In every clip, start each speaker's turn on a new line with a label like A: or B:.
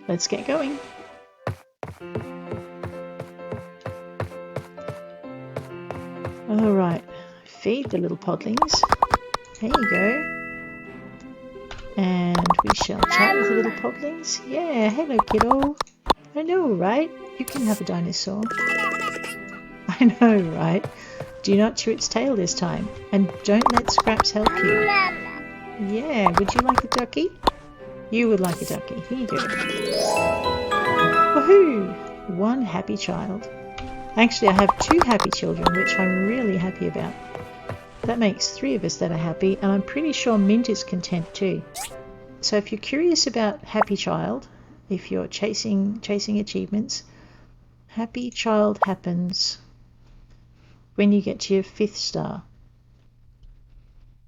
A: let's get going. Alright, feed the little podlings. There you go. And we shall chat with the little podlings. Yeah, hello kiddo. I know, right? You can have a dinosaur. I know, right? Do not chew its tail this time. And don't let Scraps help you. Yeah, would you like a ducky? You would like a ducky. Here you go. Woohoo! One happy child. Actually, I have 2 happy children, which I'm really happy about. That makes 3 of us that are happy, and I'm pretty sure Mint is content too. So if you're curious about happy child, if you're chasing achievements, happy child happens when you get to your 5th star.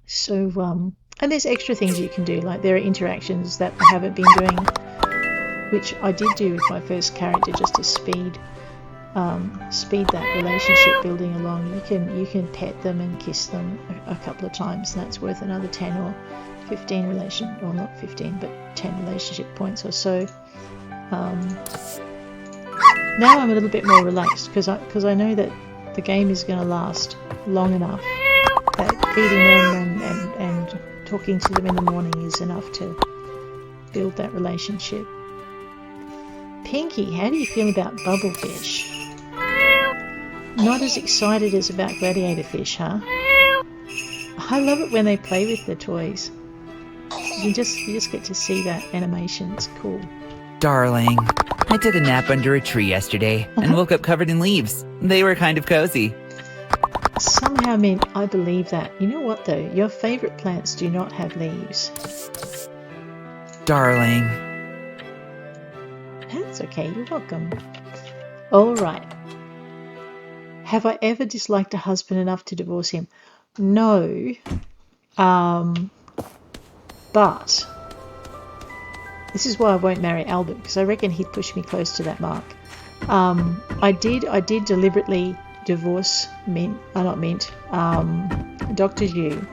A: So, and there's extra things you can do, like there are interactions that I haven't been doing, which I did do with my first character just to speed that relationship building along. You can pet them and kiss them a couple of times, and that's worth another 10 or 15 or not 15, but 10 relationship points or so. Now I'm a little bit more relaxed because I know that the game is going to last long enough that feeding them and talking to them in the morning is enough to build that relationship. Pinky, how do you feel about bubblefish? Not as excited as about gladiator fish, huh? I love it when they play with the toys. You just get to see that animation. It's cool.
B: Darling, I took a nap under a tree yesterday and woke up covered in leaves. They were kind of cozy.
A: Somehow, Mint, I believe that. You know what though? Your favourite plants do not have leaves.
B: Darling.
A: That's okay, you're welcome. Alright. Have I ever disliked a husband enough to divorce him? No. But this is why I won't marry Albert, because I reckon he'd push me close to that mark. I did deliberately divorce Dr. Yu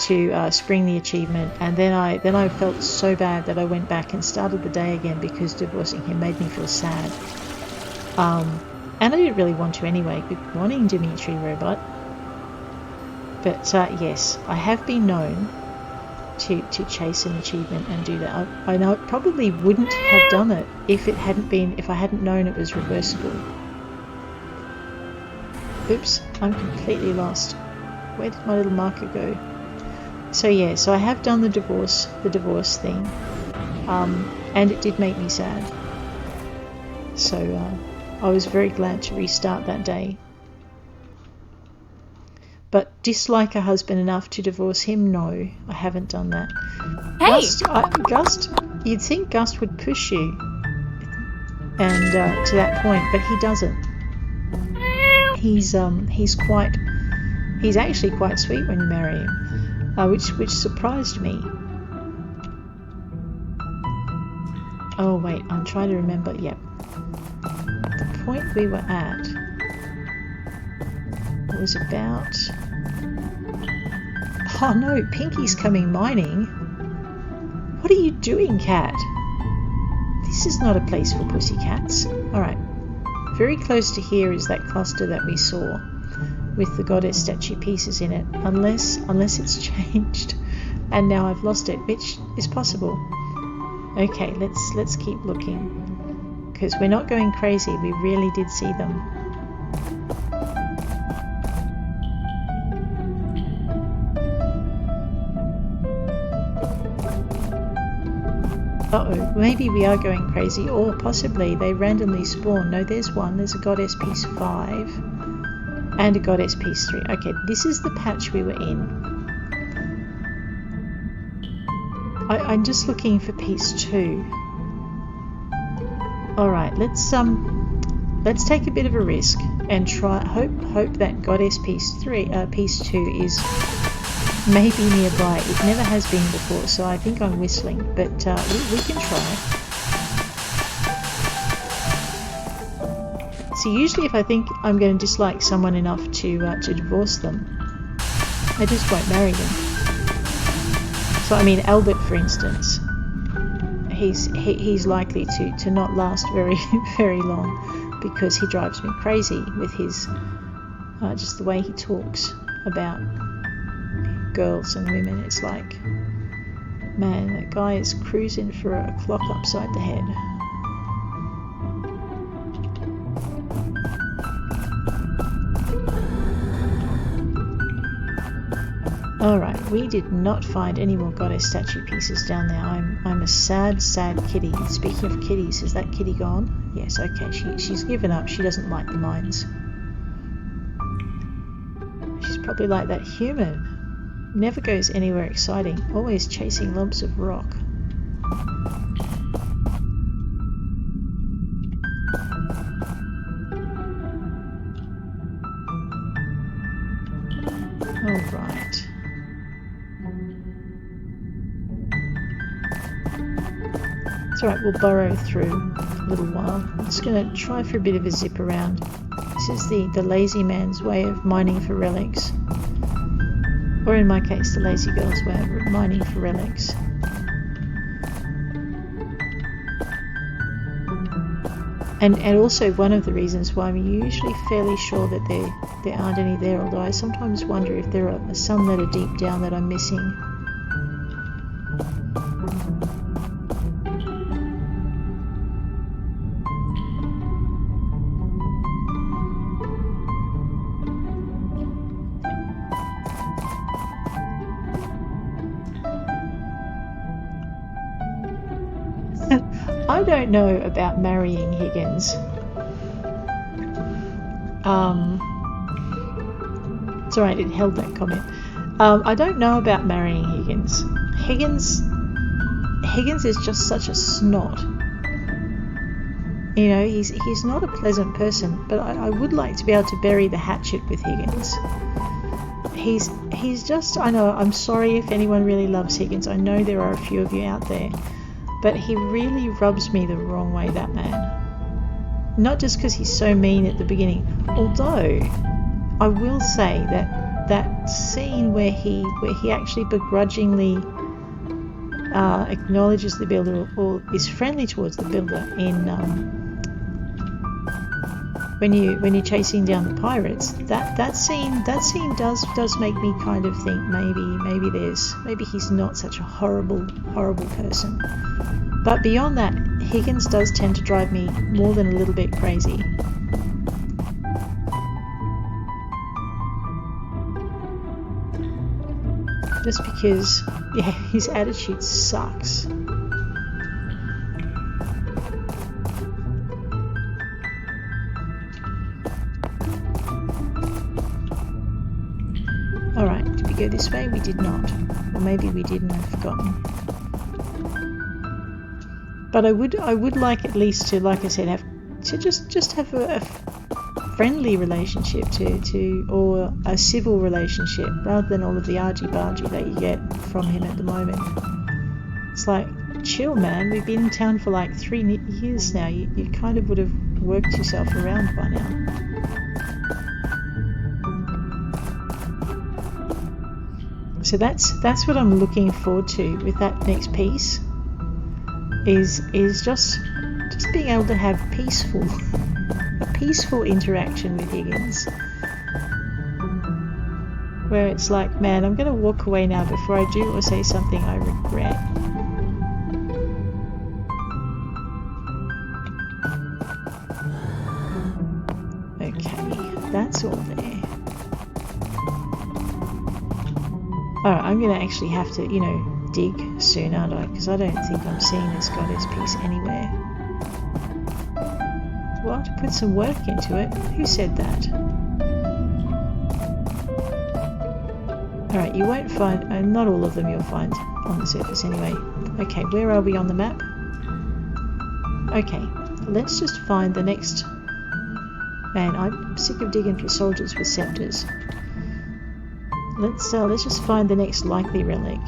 A: to spring the achievement, and then I felt so bad that I went back and started the day again because divorcing him made me feel sad. And I didn't really want to anyway, wanting Dimitri Robot. But yes, I have been known to chase an achievement and do that. I know I probably wouldn't have done it if I hadn't known it was reversible. Oops, I'm completely lost. Where did my little marker go? So yeah, so I have done the divorce thing, and it did make me sad. So I was very glad to restart that day. But dislike a husband enough to divorce him? No, I haven't done that.
C: Hey!
A: Gust, you'd think Gust would push you and to that point, but he doesn't. He's actually quite sweet when you marry him, which surprised me. Oh wait, I'm trying to remember. Yep, the point we were at was about. Oh no, Pinky's coming mining. What are you doing, cat? This is not a place for pussycats. Alright. Very close to here is that cluster that we saw with the goddess statue pieces in it. Unless it's changed and now I've lost it, which is possible. Okay, let's keep looking. Because we're not going crazy, we really did see them. Uh-oh, maybe we are going crazy, or possibly they randomly spawn. No, there's one. There's a goddess piece 5 and a goddess piece 3. Okay, this is the patch we were in. I'm just looking for piece 2. Alright, let's take a bit of a risk and try hope that goddess piece 2 is maybe nearby. It never has been before, so I think I'm whistling, but we can try. So usually if I think I'm going to dislike someone enough to divorce them, I just won't marry them. So I mean Albert, for instance, he's likely to not last very very long, because he drives me crazy with his just the way he talks about girls and women. It's like, man, that guy is cruising for a clock upside the head. Alright, we did not find any more goddess statue pieces down there. I'm a sad, sad kitty. Speaking of kitties, is that kitty gone? Yes, okay, she's given up. She doesn't like the mines. She's probably like that human. Never goes anywhere exciting, always chasing lumps of rock. Alright. It's alright, we'll burrow through a little while. I'm just going to try for a bit of a zip around. This is the lazy man's way of mining for relics. Or in my case, the lazy girl's way of mining for relics. And also one of the reasons why I'm usually fairly sure that there aren't any there, although I sometimes wonder if there are some that are deep down that I'm missing. I don't know about marrying Higgins. It's alright, it held that comment. I don't know about marrying Higgins. Higgins is just such a snot. You know, he's not a pleasant person, but I would like to be able to bury the hatchet with Higgins. He's just, I know, I'm sorry if anyone really loves Higgins. I know there are a few of you out there. But he really rubs me the wrong way, that man. Not just because he's so mean at the beginning, although I will say that scene where he actually begrudgingly acknowledges the builder or is friendly towards the builder in when you're chasing down the pirates, that scene does make me kind of think maybe he's not such a horrible person. But beyond that, Higgins does tend to drive me more than a little bit crazy. Just because, yeah, his attitude sucks. Alright, did we go this way? We did not. Or maybe we did and I've forgotten. But I would like at least to, like I said, just have a friendly relationship or a civil relationship, rather than all of the argy-bargy that you get from him at the moment. It's like, chill, man. We've been in town for like 3 years now. You kind of would have worked yourself around by now. So that's what I'm looking forward to with that next piece. Is just being able to have a peaceful interaction with Higgins, where it's like, man, I'm going to walk away now before I do or say something I regret. Okay, that's all there. Alright, I'm going to actually have to, dig soon, aren't I? Because I don't think I'm seeing this goddess piece anywhere. We'll have to put some work into it. Who said that? Alright, you won't find, not all of them you'll find on the surface anyway. Okay, where are we on the map? Okay, let's just find the next... Man, I'm sick of digging for soldiers with scepters. Let's just find the next likely relic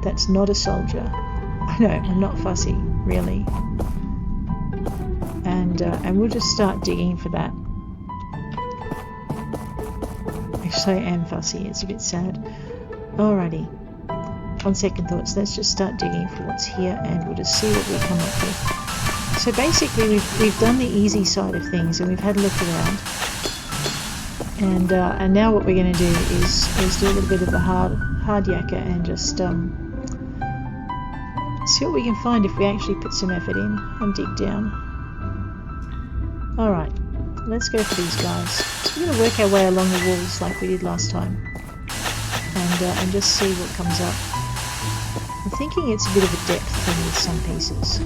A: that's not a soldier. I know, I'm not fussy, really. And we'll just start digging for that. Actually, I am fussy. It's a bit sad. Alrighty. on second thoughts, let's just start digging for what's here and we'll just see what we come up with. So basically we've done the easy side of things and we've had a look around. And now what we're going to do is do a little bit of the hard yakka and just see what we can find if we actually put some effort in and dig down. Alright, let's go for these guys. So we're going to work our way along the walls like we did last time and just see what comes up. I'm thinking it's a bit of a depth thing with some pieces.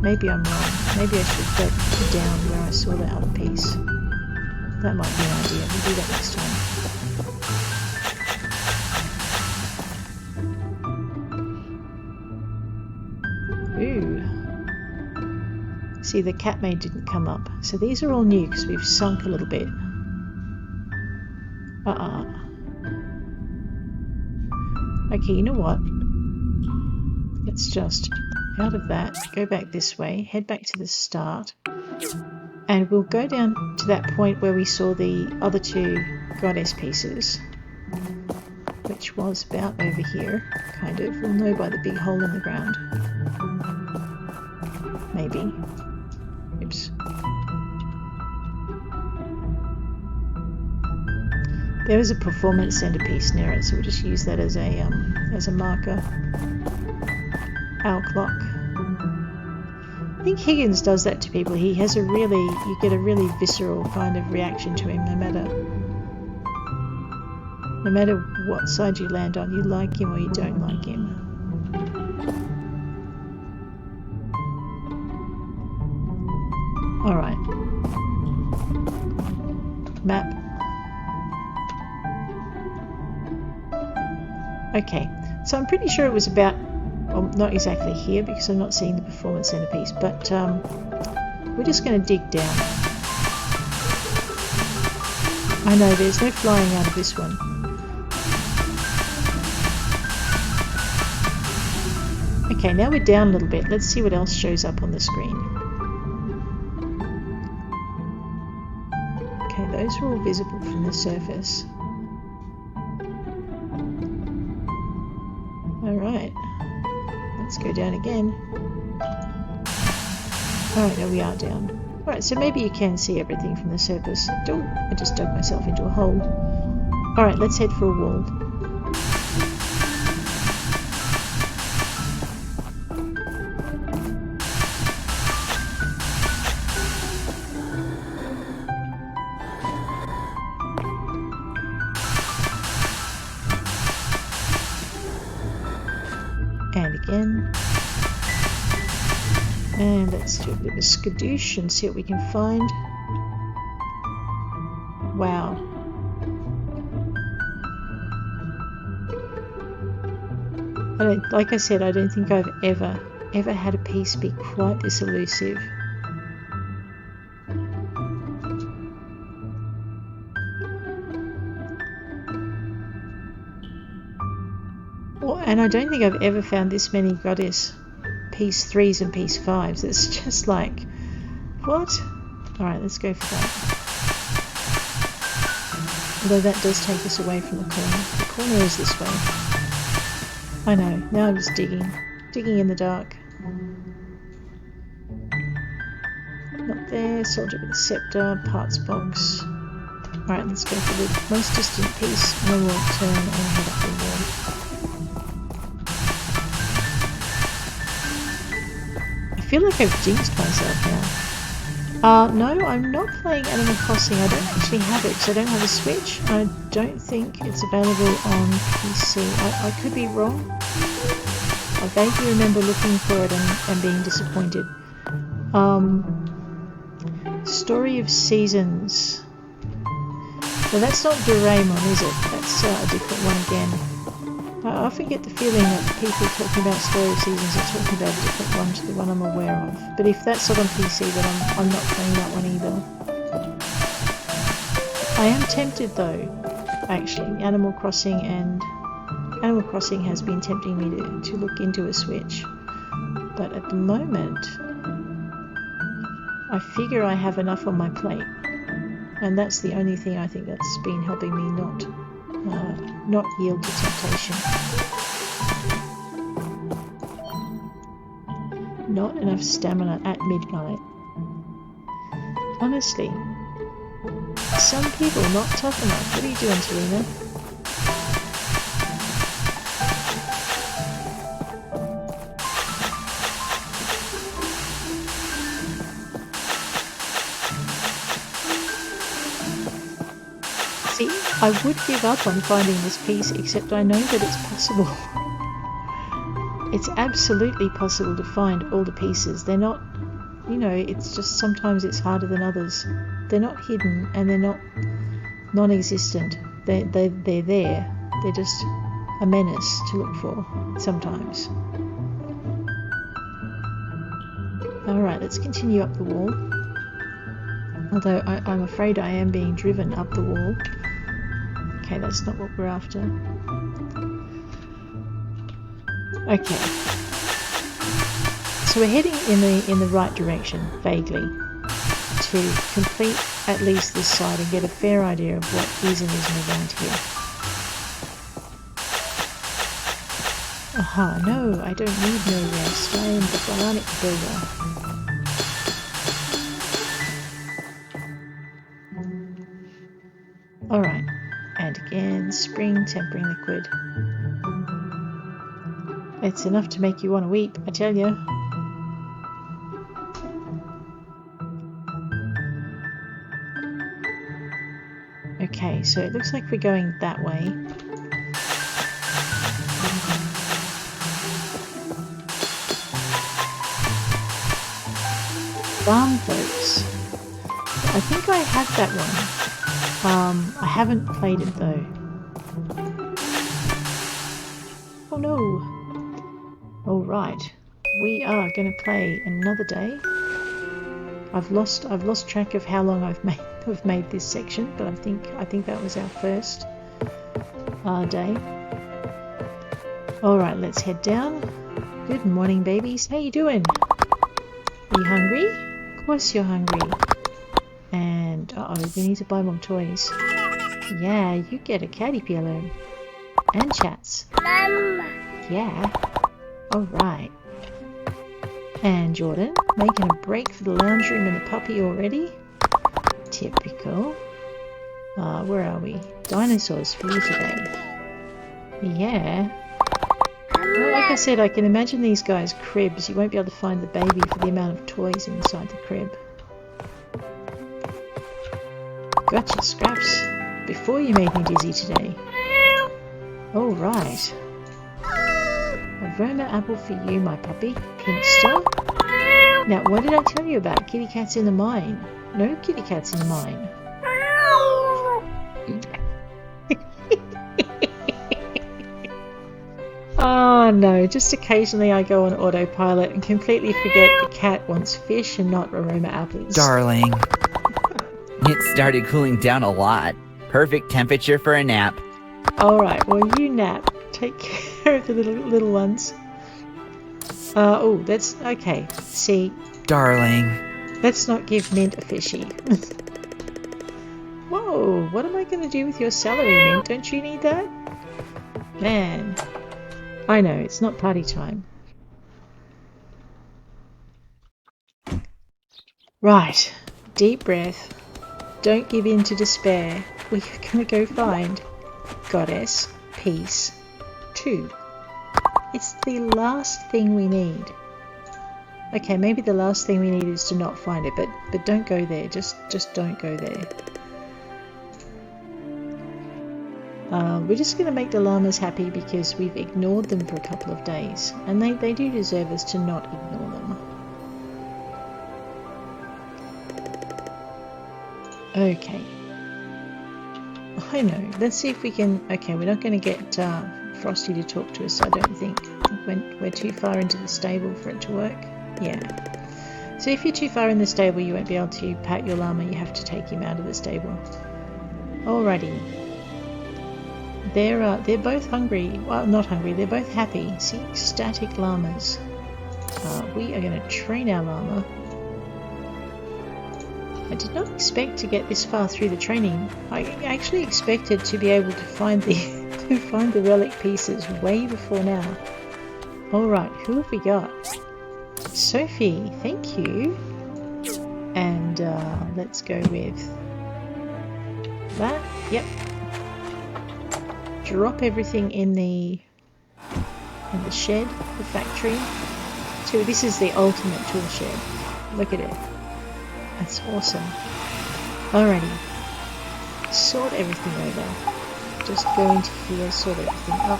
A: Maybe I'm wrong. Maybe I should go down where I saw the other piece. That might be an idea. We'll do that next time. Ooh. See, the cat maid didn't come up. So these are all new because we've sunk a little bit. Okay, you know what? Let's just, out of that, go back this way, head back to the start. And we'll go down to that point where we saw the other two goddess pieces, which was about over here, kind of. We'll know by the big hole in the ground. Maybe. Oops. There was a performance centerpiece near it, so we'll just use that as a marker. Owl clock. I think Higgins does that to people. He has you get a really visceral kind of reaction to him no matter what side you land on. You like him or you don't like him. Alright. Map. Okay, so I'm pretty sure it was about, well, not exactly here because I'm not seeing the performance centerpiece, but we're just going to dig down. I know there's no flying out of this one. Okay, now we're down a little bit. Let's see what else shows up on the screen. Okay, those are all visible from the surface. Alright, let's go down again. Alright, there we are down. Alright, so maybe you can see everything from the surface. Oh, I just dug myself into a hole. Alright, let's head for a wall. And again. And let's do a bit of a skadoosh and see what we can find. Wow. Like I said, I don't think I've ever had a piece be quite this elusive. And I don't think I've ever found this many goddess piece 3s and piece 5s. It's just like, what? Alright, let's go for that. Although that does take us away from the corner. The corner is this way. I know, now I'm just digging in the dark. Not there, soldier with a scepter, parts box. Alright, let's go for the most distant piece and then we'll turn and head up the wall. I feel like I've jinxed myself now. No, I'm not playing Animal Crossing. I don't actually have it because I don't have a Switch. I don't think it's available on PC. I could be wrong. I vaguely remember looking for it and being disappointed. Story of Seasons. Well, that's not Doraemon, is it? That's a different one again. I often get the feeling that people talking about Story of Seasons are talking about a different one to the one I'm aware of. But if that's not on PC, then I'm not playing that one either. I am tempted though, actually. Animal Crossing has been tempting me to look into a Switch. But at the moment, I figure I have enough on my plate. And that's the only thing I think that's been helping me not yield to temptation. Not enough stamina at midnight. Honestly. Some people not tough enough. What are you doing, Talina? See, I would give up on finding this piece, except I know that it's possible. It's absolutely possible to find all the pieces. They're not, you know, it's just sometimes it's harder than others. They're not hidden and they're not non-existent. They're there. They're just a menace to look for sometimes. Alright, let's continue up the wall. Although I'm afraid I am being driven up the wall. Okay, that's not what we're after. Okay. So we're heading in the right direction, vaguely, to complete at least this side and get a fair idea of what is and isn't around here. Aha, no, I don't need no rest. I am the bionic builder. Alright, and again, spring tempering liquid. It's enough to make you want to weep, I tell you. Okay, so it looks like we're going that way. Farm folks. I think I had that one. I haven't played it though. Oh no. Alright. We are going to play another day. I've lost track of how long I've made this section, but I think that was our first day. Alright, let's head down. Good morning, babies. How you doing? Are you hungry? Of course you're hungry. And we need to buy more toys. Yeah, you get a caterpillar. And chats. Yeah. Alright. And Jordan, making a break for the lounge room and the puppy already? Typical. Where are we? Dinosaurs for you today. Yeah. Well, like I said, I can imagine these guys' cribs. You won't be able to find the baby for the amount of toys inside the crib. Gotcha, Scraps. Before you made me dizzy today. Alright. A Roma apple for you, my puppy. Pinkster. Now, what did I tell you about kitty cats in the mine? No kitty cats in the mine. Oh no, just occasionally I go on autopilot and completely forget the cat wants fish and not aroma apples.
B: Darling. It started cooling down a lot. Perfect temperature for a nap.
A: Alright, well you nap. Take care of the little ones. Oh, that's okay. See,
B: Darling.
A: let's not give Mint a fishy. Whoa, what am I going to do with your celery, Mint? Don't you need that? Man. I know, it's not party time. Right, deep breath. Don't give in to despair. We're going to go find Goddess Peace 2. It's the last thing we need. Okay, maybe the last thing we need is to not find it, but don't go there. Just don't go there. We're just going to make the llamas happy because we've ignored them for a couple of days. And they do deserve us to not ignore them. Okay. I know. Let's see if we can... Okay, we're not going to get Frosty to talk to us, I don't think. I think we're too far into the stable for it to work. Yeah. So if you're too far in the stable, you won't be able to pat your llama. You have to take him out of the stable. Alrighty. They're both hungry. Well, not hungry. They're both happy. See, ecstatic llamas. We are going to train our llama. I did not expect to get this far through the training. I actually expected to be able to find the relic pieces way before now. Alright, who have we got? Sophie, thank you. And let's go with that. Yep. Drop everything in the shed, the factory. So this is the ultimate tool shed. Look at it. That's awesome. Alrighty. Sort everything over. Just go into here, sort everything up.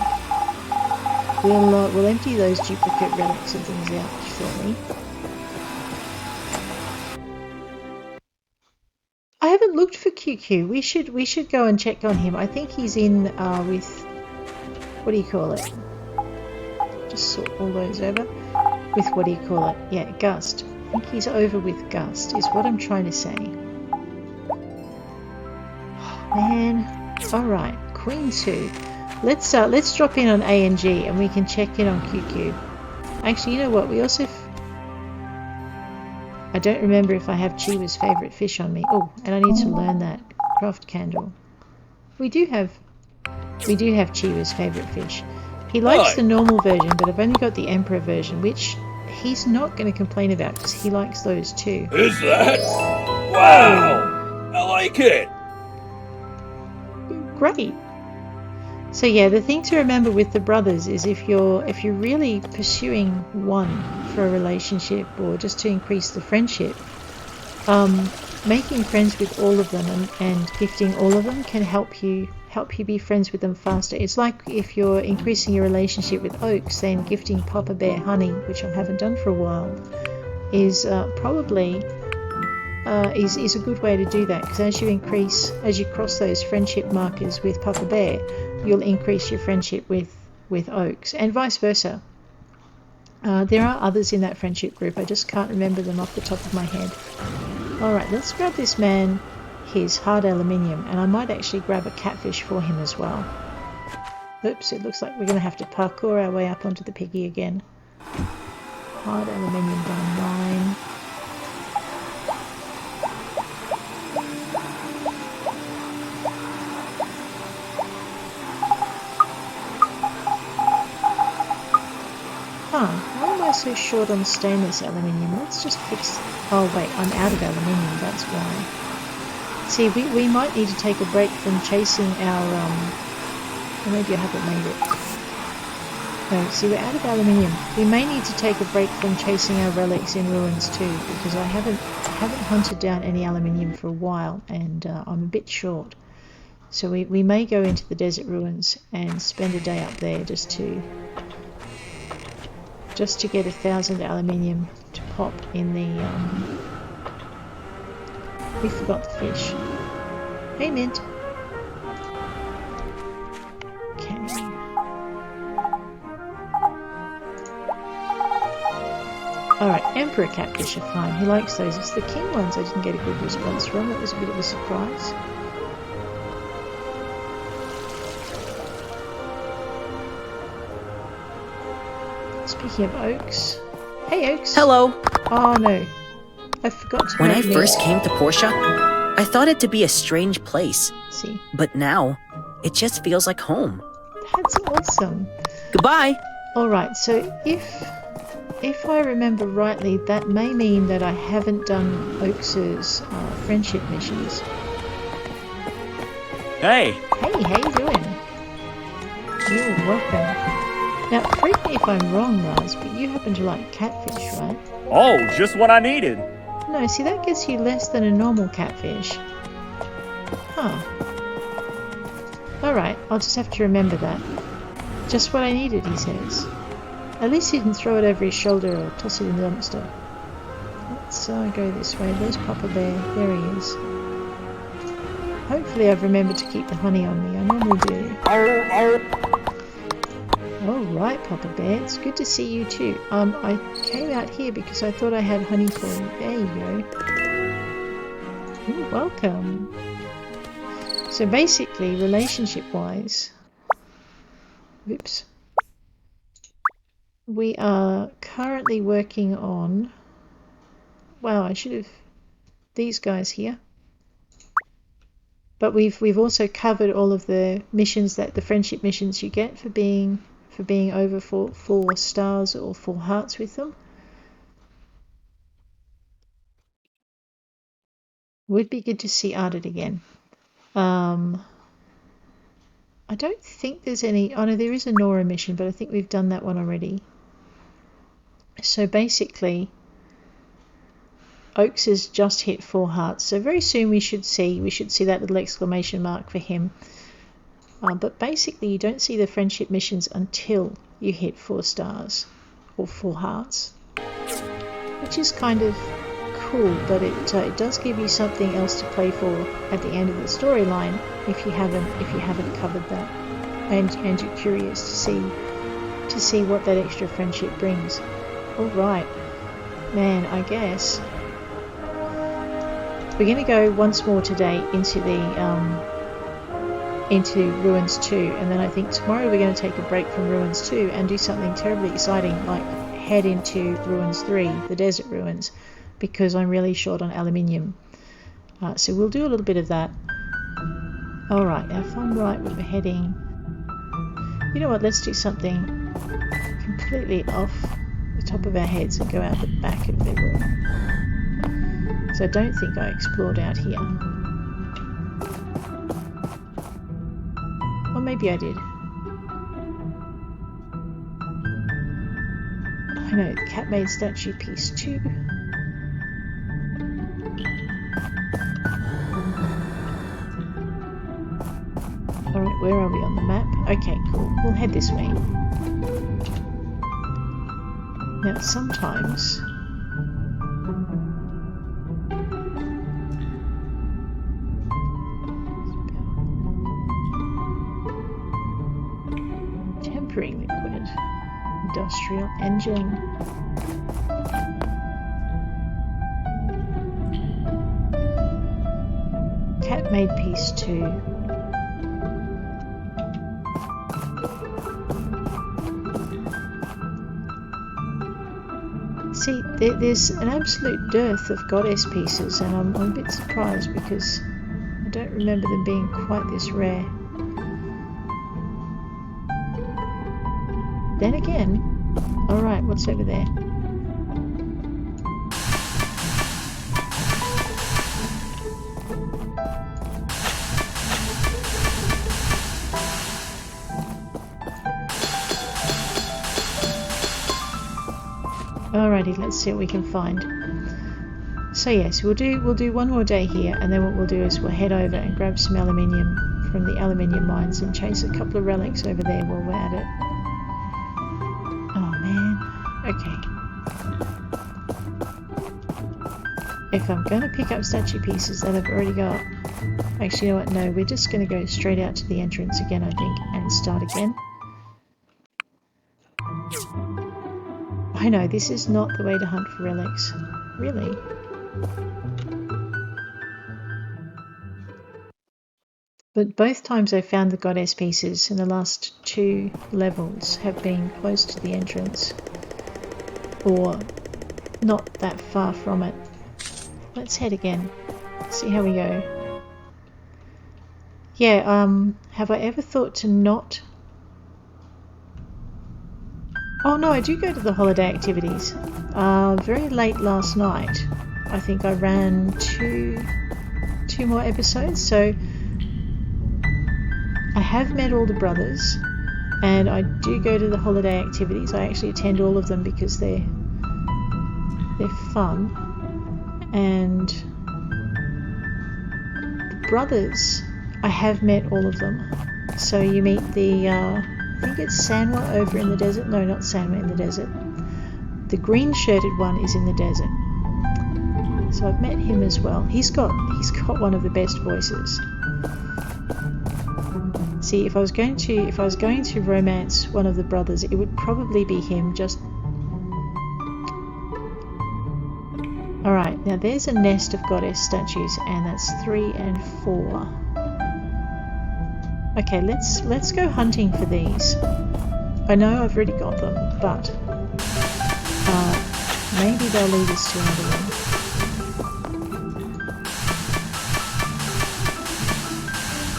A: We'll empty those duplicate relics and things out shortly. I haven't looked for QQ. We should go and check on him. I think he's in with, what do you call it? Just sort all those over. With what do you call it? Yeah, Gust. I think he's over with Gust is what I'm trying to say. Man. Alright, Queen 2. Let's drop in on A and G and we can check in on QQ. Actually, you know what? We also... I don't remember if I have Chiwa's favourite fish on me. Oh, and I need to learn that. Craft candle. We do have Chiwa's favourite fish. He likes the normal version, but I've only got the Emperor version, which he's not going to complain about because he likes those too.
C: Is that? Wow! I like it!
A: Great. So yeah, the thing to remember with the brothers is if you're really pursuing one for a relationship or just to increase the friendship, making friends with all of them and gifting all of them can help you be friends with them faster. It's like if you're increasing your relationship with Oaks, then gifting Papa Bear honey, which I haven't done for a while, is probably is a good way to do that, because as you cross those friendship markers with Papa Bear, you'll increase your friendship with Oaks, and vice versa. There are others in that friendship group, I just can't remember them off the top of my head. Alright, let's grab this man his hard aluminium, and I might actually grab a catfish for him as well. Oops, it looks like we're going to have to parkour our way up onto the piggy again. Hard aluminium done 9. Why am I so short on stainless aluminium? Let's just fix... Oh wait, I'm out of aluminium, that's why. See, we might need to take a break from chasing our... Or maybe I haven't made it. No, see, we're out of aluminium. We may need to take a break from chasing our relics in ruins too, because I haven't hunted down any aluminium for a while, and I'm a bit short. So we may go into the desert ruins and spend a day up there just to get 1,000 aluminium to pop in the... We forgot the fish. Hey, Mint. Okay. Alright, Emperor catfish are fine. He likes those. It's the king ones I didn't get a good response from. That was a bit of a surprise. Speaking of Oaks. Hey, Oaks.
D: Hello.
A: Oh, no. I forgot to...
D: When I first came to Portia, I thought it to be a strange place.
A: See.
D: But now, it just feels like home.
A: That's awesome.
D: Goodbye.
A: Alright, so if I remember rightly, that may mean that I haven't done Oaks's friendship missions.
C: Hey!
A: Hey, how you doing? You're welcome. Now, correct me if I'm wrong, Raz, but you happen to like catfish, right?
C: Oh, just what I needed.
A: No, see, that gets you less than a normal catfish. Huh. Alright, I'll just have to remember that. Just what I needed, he says. At least he didn't throw it over his shoulder or toss it in the dumpster. Let's go this way. There's Papa Bear. There he is. Hopefully I've remembered to keep the honey on me. I normally do. Alright, Papa Bear. It's good to see you too. I came out here because I thought I had honey for you. There you go. You're welcome. So basically, relationship-wise... Oops. We are currently working on... Wow, I should have... These guys here. But we've also covered all of the missions, that the friendship missions you get for being over 4 stars or 4 hearts with them. Would be good to see Ardit again. I don't think there's any... Oh no, there is a Nora mission, but I think we've done that one already. So basically, Oaks has just hit 4 hearts. So very soon we should see that little exclamation mark for him. But basically you don't see the friendship missions until you hit 4 stars or 4 hearts, which is kind of cool, but it does give you something else to play for at the end of the storyline if you haven't covered that, and you're curious to see what that extra friendship brings. All right, man, I guess we're going to go once more today into Ruins 2, and then I think tomorrow we're going to take a break from Ruins 2 and do something terribly exciting, like head into Ruins 3, the desert ruins, because I'm really short on aluminium. So we'll do a little bit of that. Alright, if I'm right, we're heading... You know what, let's do something completely off the top of our heads and go out the back of the room. So I don't think I explored out here. Or maybe I did. I know, cat made statue piece 2. Alright, where are we on the map? Okay, cool. We'll head this way. Now, sometimes... Tempering liquid. Industrial engine. Cat made piece 2. See, there's an absolute dearth of goddess pieces, and I'm a bit surprised because I don't remember them being quite this rare. Then again, alright, what's over there? Alrighty, let's see what we can find. So yes, we'll do one more day here, and then what we'll do is we'll head over and grab some aluminium from the aluminium mines and chase a couple of relics over there while we're at it. Oh man, okay. If I'm going to pick up statue pieces that I've already got... Actually, you know what, no, we're just going to go straight out to the entrance again, I think, and start again. I know, this is not the way to hunt for relics. Really? But both times I found the goddess pieces in the last 2 levels have been close to the entrance. Or not that far from it. Let's head again. See how we go. Yeah, have I ever thought to not... Oh no, I do go to the holiday activities. Very late last night, I think I ran two more episodes, so I have met all the brothers, and I do go to the holiday activities. I actually attend all of them because they're fun. And the brothers, I have met all of them. So you meet the I think it's Sanwa over in the desert. No, not Sanwa in the desert. The green shirted one is in the desert. So I've met him as well. He's got one of the best voices. See, if I was going to romance one of the brothers, it would probably be him. Just all right. Now there's a nest of goddess statues, and that's 3 and 4. Okay, let's go hunting for these. I know I've already got them, but maybe they'll lead us to another one.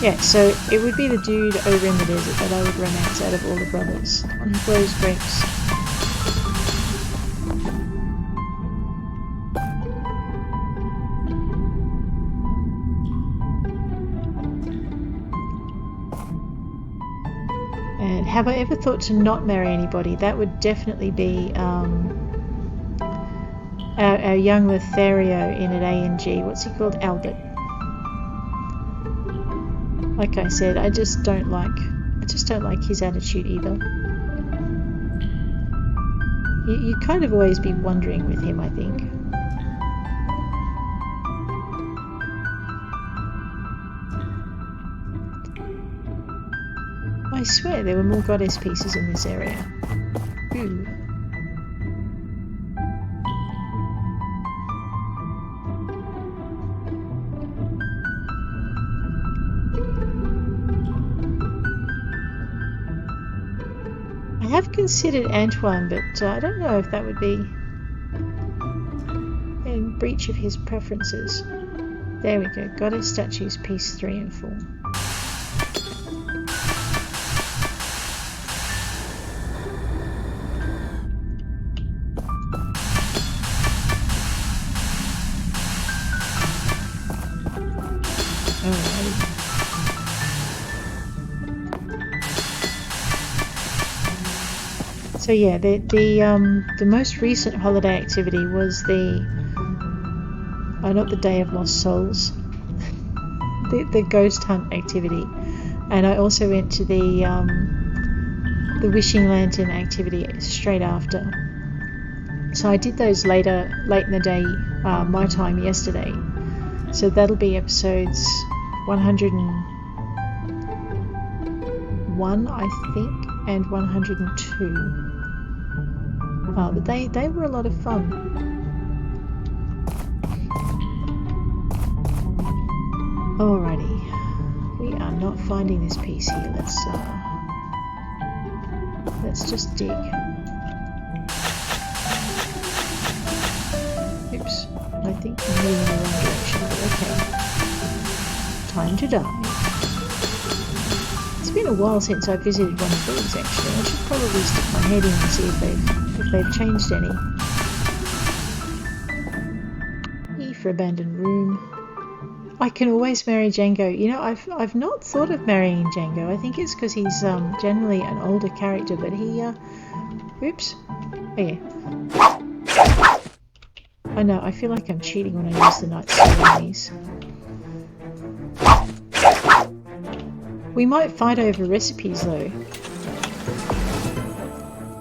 A: Yeah, so it would be the dude over in the desert that I would romance out of all the brothers. The one who grows grapes. have I ever thought to not marry anybody? That would definitely be our young Lothario in at A&G. What's he called? Albert. Like I said, I just don't like his attitude either. You kind of always be wondering with him, I think. I swear there were more goddess pieces in this area. Ooh. I have considered Antoine, but I don't know if that would be in breach of his preferences. There we go. Goddess statues, piece 3 and 4. So yeah, the most recent holiday activity was not the Day of Lost Souls, the Ghost Hunt activity, and I also went to the Wishing Lantern activity straight after. So I did those late in the day, my time yesterday. So that'll be episodes 101, I think, and 102. But they were a lot of fun. Alrighty, we are not finding this piece here. Let's just dig. Oops, I think I'm moving in the wrong direction, but okay. Time to die. It's been a while since I visited one of these actually. I should probably stick my head in and see if they've changed any. E for abandoned room. I can always marry Django. You know, I've not thought of marrying Django. I think it's because he's generally an older character, but he oops. Oh yeah. I know, I feel like I'm cheating when I use the night sword on these. We might fight over recipes though.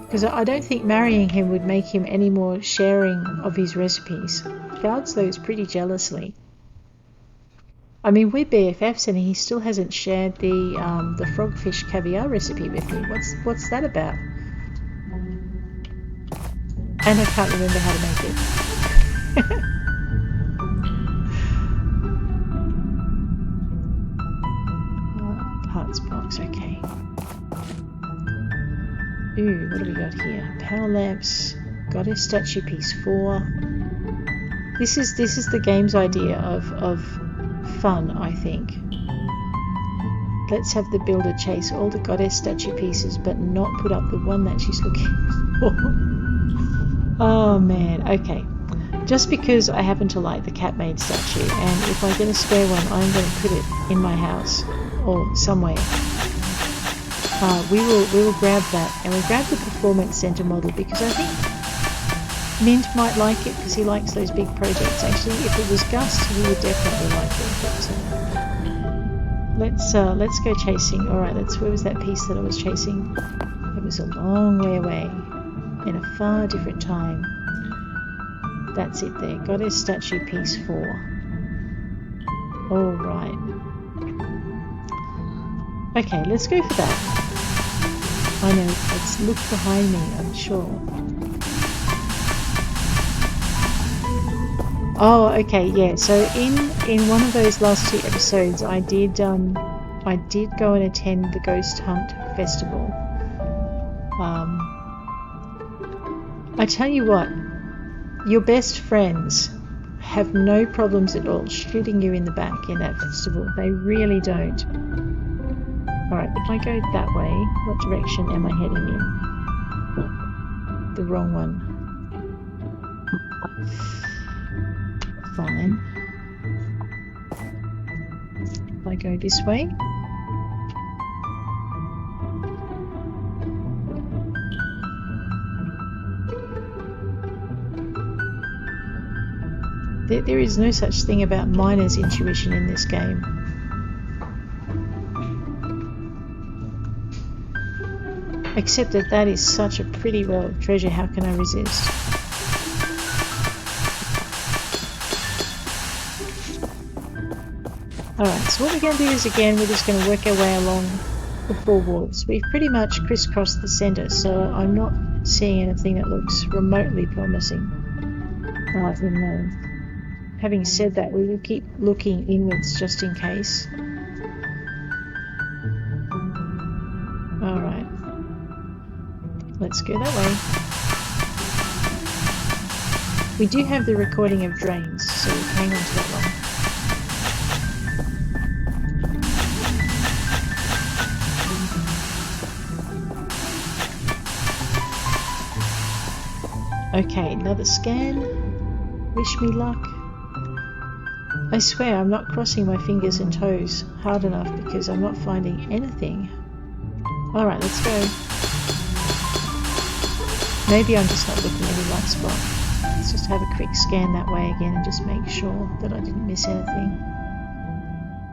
A: Because I don't think marrying him would make him any more sharing of his recipes. Guards those pretty jealously. I mean, we're BFFs and he still hasn't shared the frogfish caviar recipe with me. What's that about? And I can't remember how to make it. Parts box, okay. Ooh, what do we got here? Power lamps, goddess statue piece 4. This is the game's idea of fun, I think. Let's have the builder chase all the goddess statue pieces, but not put up the one that she's looking for. Oh man, okay. Just because I happen to like the cat-made statue, and if I get a spare one, I'm going to put it in my house or somewhere. We will grab that, and we'll grab the Performance Center model because I think Mint might like it because he likes those big projects. Actually, if it was Gus, he would definitely like it. But let's go chasing. All right, where was that piece that I was chasing? It was a long way away, in a far different time. That's it there. Goddess statue piece 4. All right. Okay, let's go for that. I know. Let's look behind me. I'm sure. Oh, okay, yeah. So in one of those last 2 episodes, I did go and attend the Ghost Hunt Festival. I tell you what, your best friends have no problems at all shooting you in the back in that festival. They really don't. Alright, if I go that way, what direction am I heading in? The wrong one. Fine. If I go this way. There is no such thing about miner's intuition in this game. Except that is such a pretty well of treasure, how can I resist? Alright, so what we're going to do is again, we're just going to work our way along the four walls. We've pretty much crisscrossed the centre, so I'm not seeing anything that looks remotely promising. Having said that, we will keep looking inwards just in case. Alright. Let's go that way. We do have the recording of drains, so we'll hang on to that one. Okay, another scan. Wish me luck. I swear I'm not crossing my fingers and toes hard enough because I'm not finding anything. Alright, let's go. Maybe I'm just not looking at the right spot. Let's just have a quick scan that way again and just make sure that I didn't miss anything.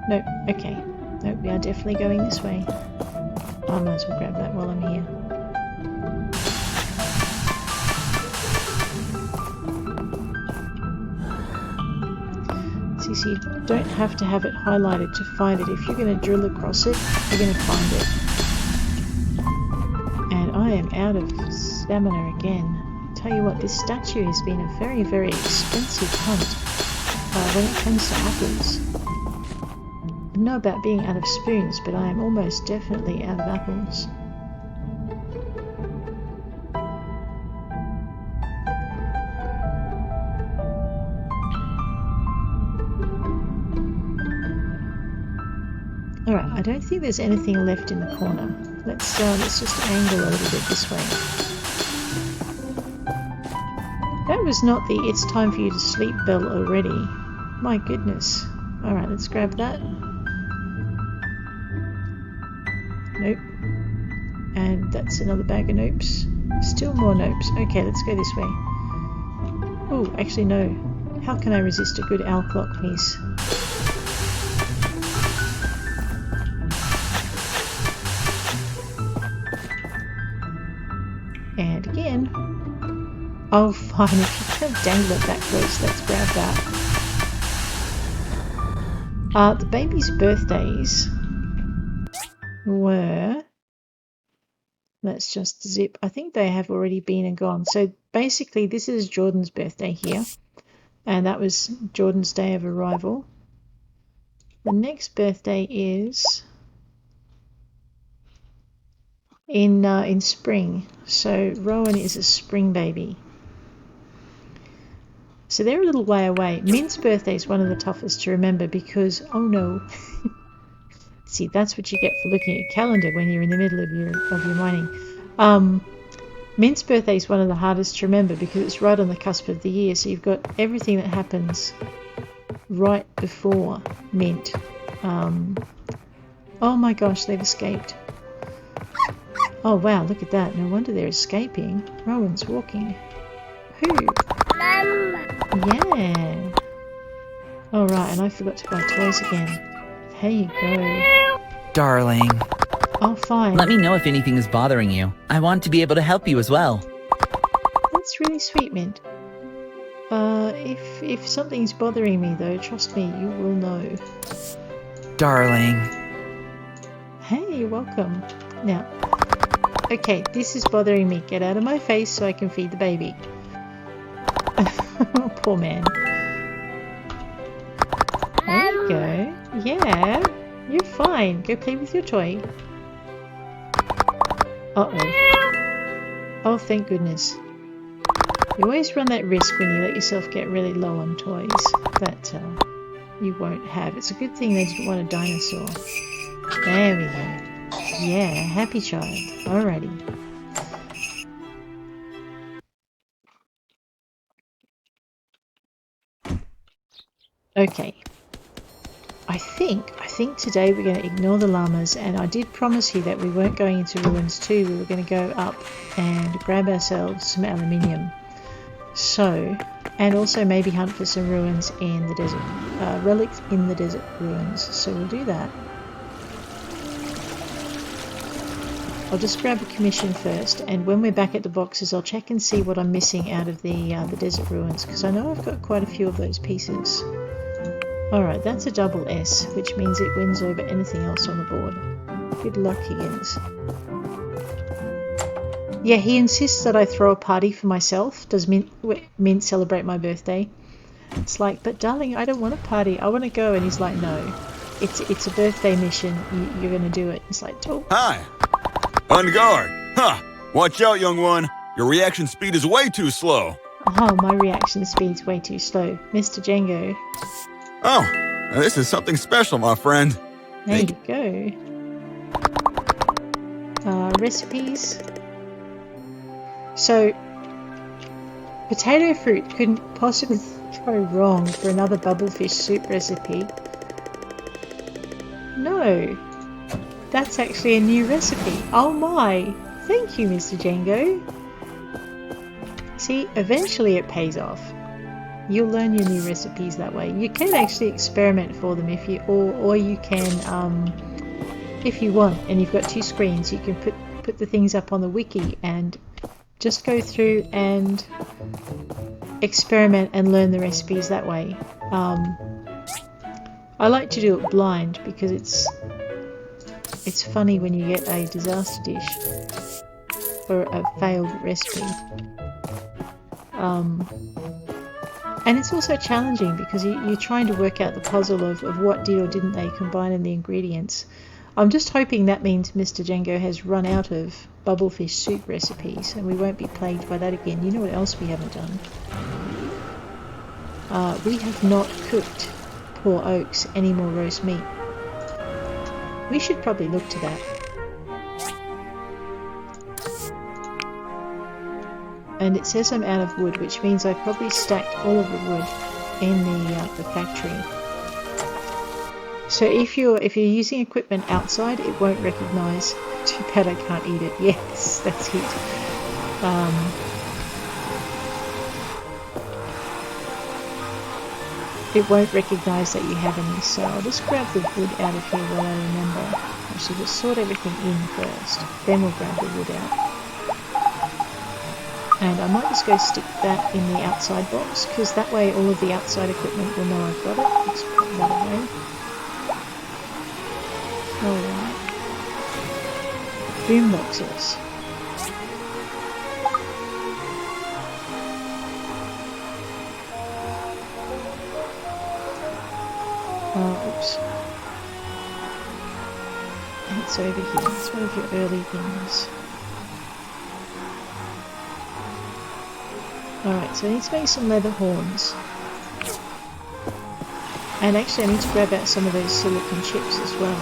A: Nope, okay. Nope, we are definitely going this way. I might as well grab that while I'm here. So you don't have to have it highlighted to find it. If you're going to drill across it, you're going to find it. And I am out of stamina again. Tell you what, this statue has been a very, very expensive hunt when it comes to apples. I don't know about being out of spoons, but I am almost definitely out of apples. Alright, I don't think there's anything left in the corner. Let's just angle a little bit this way. That was not the "it's time for you to sleep" bell already. My goodness. Alright, let's grab that. Nope. And that's another bag of nopes. Still more nopes. Okay, let's go this way. Oh, actually no. How can I resist a good owl clock piece? And again. Oh, fine. If you can't dangle it that close, let's grab that. The baby's birthdays were... Let's just zip. I think they have already been and gone. So basically, this is Jordan's birthday here. And that was Jordan's day of arrival. The next birthday is... in spring, so Rowan is a spring baby. So they're a little way away. Min's birthday is one of the toughest to remember because, oh no, see, that's what you get for looking at your calendar when you're in the middle of your mining. Min's birthday is one of the hardest to remember because it's right on the cusp of the year, so you've got everything that happens right before Mint. Oh my gosh, they've escaped. Oh wow, look at that. No wonder they're escaping. Rowan's walking. Who? Yeah. Alright, and I forgot to buy toys again. There you go.
B: Darling.
A: Oh, fine.
B: Let me know if anything is bothering you. I want to be able to help you as well.
A: That's really sweet, Mint. If something's bothering me though, trust me, you will know.
B: Darling.
A: Hey, welcome. Now, okay, this is bothering me. Get out of my face so I can feed the baby. Oh, poor man. There you go. Yeah, you're fine. Go play with your toy. Uh-oh. Oh, thank goodness. You always run that risk when you let yourself get really low on toys that you won't have. It's a good thing they didn't want a dinosaur. There we go. Yeah, happy child. Alrighty. Okay. I think today we're going to ignore the llamas, and I did promise you that we weren't going into ruins too. We were going to go up and grab ourselves some aluminium. So And also maybe hunt for some ruins in the desert, relics in the desert ruins. So we'll do that. I'll just grab a commission first, and when we're back at the boxes, I'll check and see what I'm missing out of the desert ruins, because I know I've got quite a few of those pieces. Alright, that's a double S, which means it wins over anything else on the board. Good luck, Higgins. Yeah, he insists that I throw a party for myself. Does Mint celebrate my birthday? It's like, but darling, I don't want a party. I want to go. And he's like, no, it's a birthday mission. You're going to do it. It's like, oh.
C: Hi. On guard. Huh. Watch out, young one. Your reaction speed is way too slow.
A: Oh, my reaction speed's way too slow. Mr. Django.
C: Oh, this is something special, my friend.
A: There you go. Recipes. So, potato fruit couldn't possibly go wrong for another bubblefish soup recipe. No, that's actually a new recipe. Oh my! Thank you, Mr. Django. See, eventually it pays off. You'll learn your new recipes that way. You can actually experiment for them if you, or you can, if you want, and you've got two screens, you can put the things up on the wiki and just go through and experiment and learn the recipes that way. I like to do it blind because it's funny when you get a disaster dish or a failed recipe. And it's also challenging because you're trying to work out the puzzle of what did or didn't they combine in the ingredients. I'm just hoping that means Mr. Django has run out of bubblefish soup recipes and we won't be plagued by that again. You know what else we haven't done? We have not cooked poor Oaks any more roast meat. We should probably look to that. And it says I'm out of wood, which means I probably stacked all of the wood in the factory. So if you're using equipment outside, it won't recognise. Too bad I can't eat it. Yes, that's it. It won't recognise that you have any. So I'll just grab the wood out of here while I remember. Actually, just sort everything in first. Then we'll grab the wood out. And I might just go stick that in the outside box, because that way all of the outside equipment will know I've got it. Let's put that away. Alright. Boom boxes. Oops. It's over here. It's one of your early things. Alright, so I need to make some leather horns. And actually I need to grab out some of those silicon chips as well.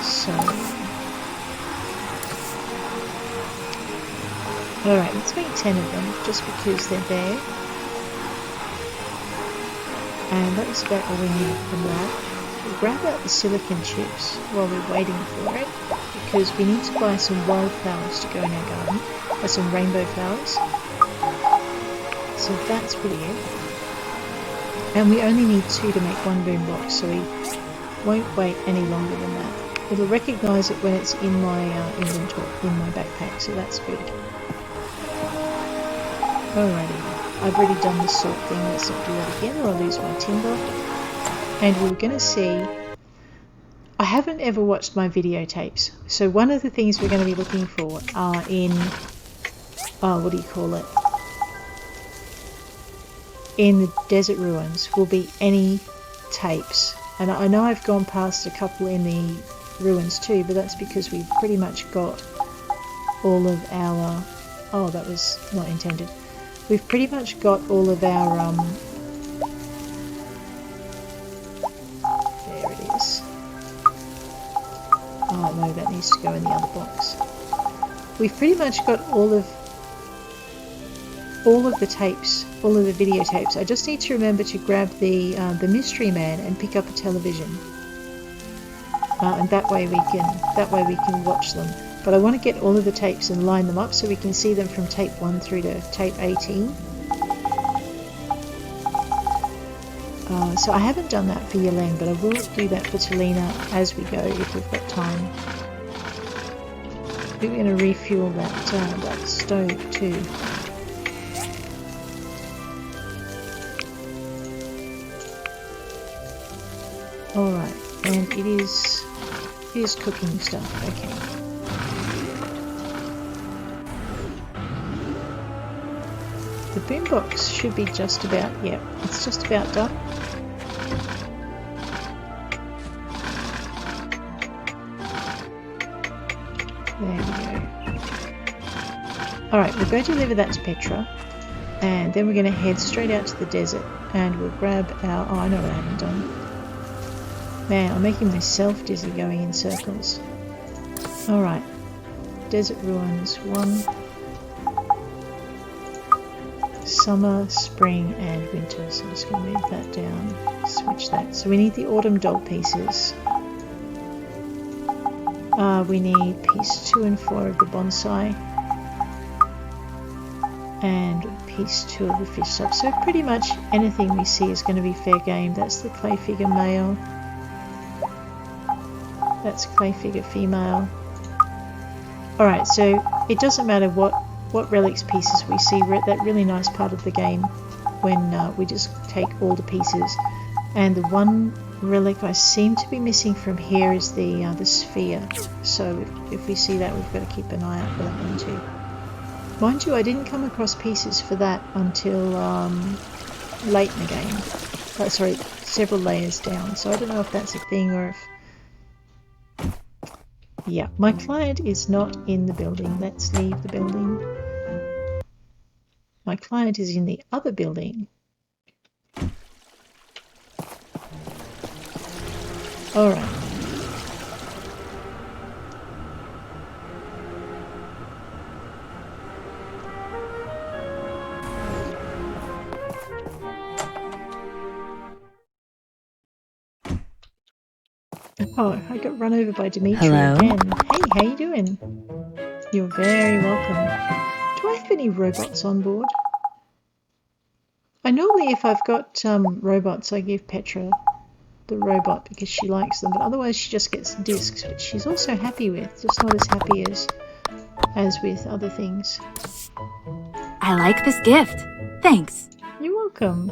A: So... Alright, let's make 10 of them, just because they're there. And that's about all we need from that. We'll grab out the silicon chips while we're waiting for it, because we need to buy some wildflowers to go in our garden, or some rainbow flowers. So that's pretty it. And we only need 2 to make one boom box, so we won't wait any longer than that. It'll recognise it when it's in my inventory, in my backpack, so that's good. Alrighty. I've already done the salt thing, let's not do that again or I'll lose my timber. And we're going to see... I haven't ever watched my videotapes, so one of the things we're going to be looking for are in... what do you call it? In the desert ruins will be any tapes. And I know I've gone past a couple in the ruins too, but that's because we've pretty much got all of our... Oh, that was not intended. We've pretty much got all of our, there it is. Oh no, that needs to go in the other box. We've pretty much got all of the tapes, all of the videotapes. I just need to remember to grab the mystery man and pick up a television. And that way we can watch them. But I want to get all of the tapes and line them up so we can see them from tape 1 through to tape 18. So I haven't done that for Yelene, but I will do that for Talina as we go if we've got time. We're going to refuel that stove too. Alright, and it is cooking stuff, okay. The boombox should be just about, yep, it's just about done. There we go. Alright, we'll go deliver that to Petra, and then we're going to head straight out to the desert, and we'll grab our, oh I know what I haven't done. Man, I'm making myself dizzy going in circles. Alright, desert ruins, 1. Summer, spring and winter, so I'm just going to move that down, switch that. So we need the autumn dog pieces. We need piece 2 and 4 of the bonsai and piece 2 of the fish sub. So pretty much anything we see is going to be fair game. That's the clay figure male. That's clay figure female. Alright, so it doesn't matter what relics pieces we see. We're at that really nice part of the game when we just take all the pieces. And the one relic I seem to be missing from here is the sphere. So if we see that, we've got to keep an eye out for that one too. Mind you, I didn't come across pieces for that until late in the game. Sorry, several layers down. So I don't know if that's a thing or if... Yeah, my client is not in the building. Let's leave the building. My client is in the other building. Alright. Oh, I got run over by Dimitri again. Hey, how you doing? You're very welcome. Do I have any robots on board? I normally, if I've got robots, I give Petra the robot because she likes them, but otherwise she just gets discs, which she's also happy with, just not as happy as with other things.
E: I like this gift. Thanks.
A: You're welcome.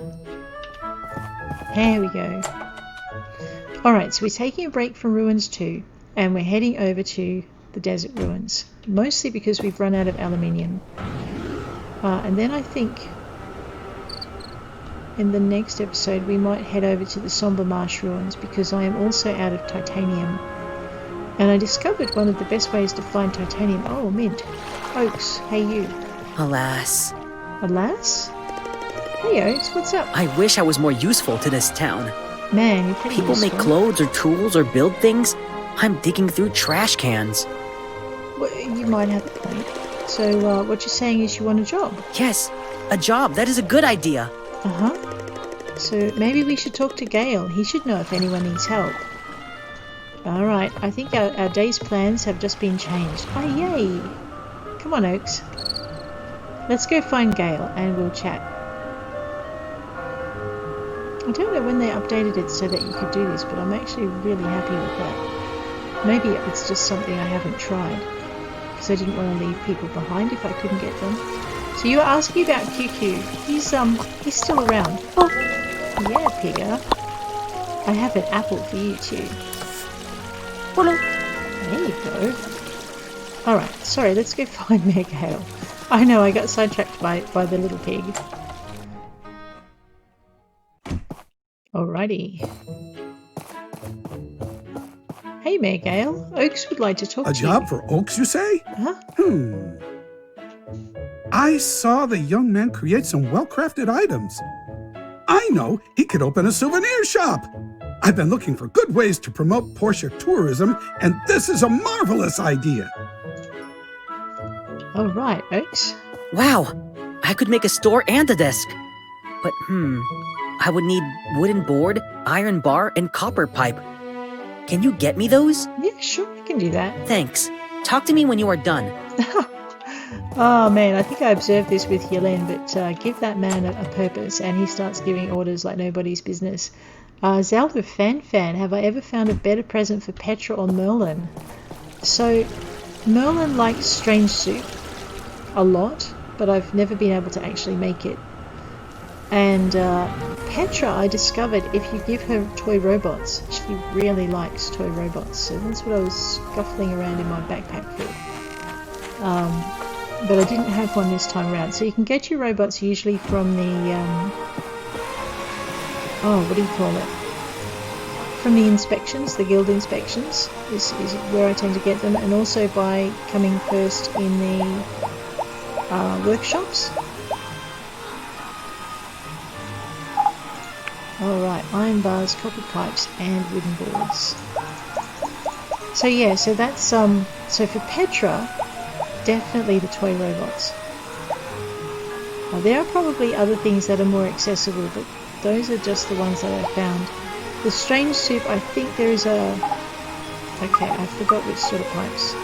A: There we go. Alright, so we're taking a break from Ruins 2 and we're heading over to the Desert Ruins, mostly because we've run out of aluminium. And then I think in the next episode we might head over to the Somber Marsh Ruins because I am also out of titanium. And I discovered one of the best ways to find titanium. Oh, mint. Oaks, hey you.
D: Alas.
A: Alas? Hey Oaks, what's up?
D: I wish I was more useful to this town.
A: Man, you're pretty
D: People make
A: useful.
D: clothes or tools or build things. I'm digging through trash cans.
A: Well, you might have a point. So what you're saying is you want a job?
D: Yes, a job. That is a good idea.
A: Uh-huh. So maybe we should talk to Gale. He should know if anyone needs help. Alright, I think our day's plans have just been changed. Oh, yay! Come on, Oaks. Let's go find Gale and we'll chat. I don't know when they updated it so that you could do this, but I'm actually really happy with that. Maybe it's just something I haven't tried, because I didn't want to leave people behind if I couldn't get them. So you were asking about QQ. He's still around. Oh, yeah, Pigger. I have an apple for you too. There you go. Alright, sorry, let's go find Megale. I know, I got sidetracked by the little pig. Alrighty. Hey, Megale. Oaks would like to talk to you.
F: A job for Oaks, you say?
A: Huh?
F: I saw the young man create some well-crafted items. I know, he could open a souvenir shop. I've been looking for good ways to promote Portia tourism, and this is a marvelous idea.
A: Alright, Oaks.
D: Wow, I could make a store and a desk. But I would need wooden board, iron bar, and copper pipe. Can you get me those?
A: Yeah, sure, I can do that.
D: Thanks. Talk to me when you are done.
A: Oh man, I think I observed this with Yelene, but give that man a purpose and he starts giving orders like nobody's business. Zelda Fan, have I ever found a better present for Petra or Merlin? So, Merlin likes strange soup a lot, but I've never been able to actually make it. And Petra, I discovered if you give her toy robots, she really likes toy robots. So that's what I was scuffling around in my backpack for. But I didn't have one this time around. So you can get your robots usually from the, what do you call it? From the inspections, the guild inspections is where I tend to get them. And also by coming first in the workshops. Alright, iron bars, copper pipes and wooden boards. So yeah, so that's, so for Petra, definitely the toy robots. There are probably other things that are more accessible, but those are just the ones that I found. The strange soup, I think there is a... Okay, I forgot which sort of pipes.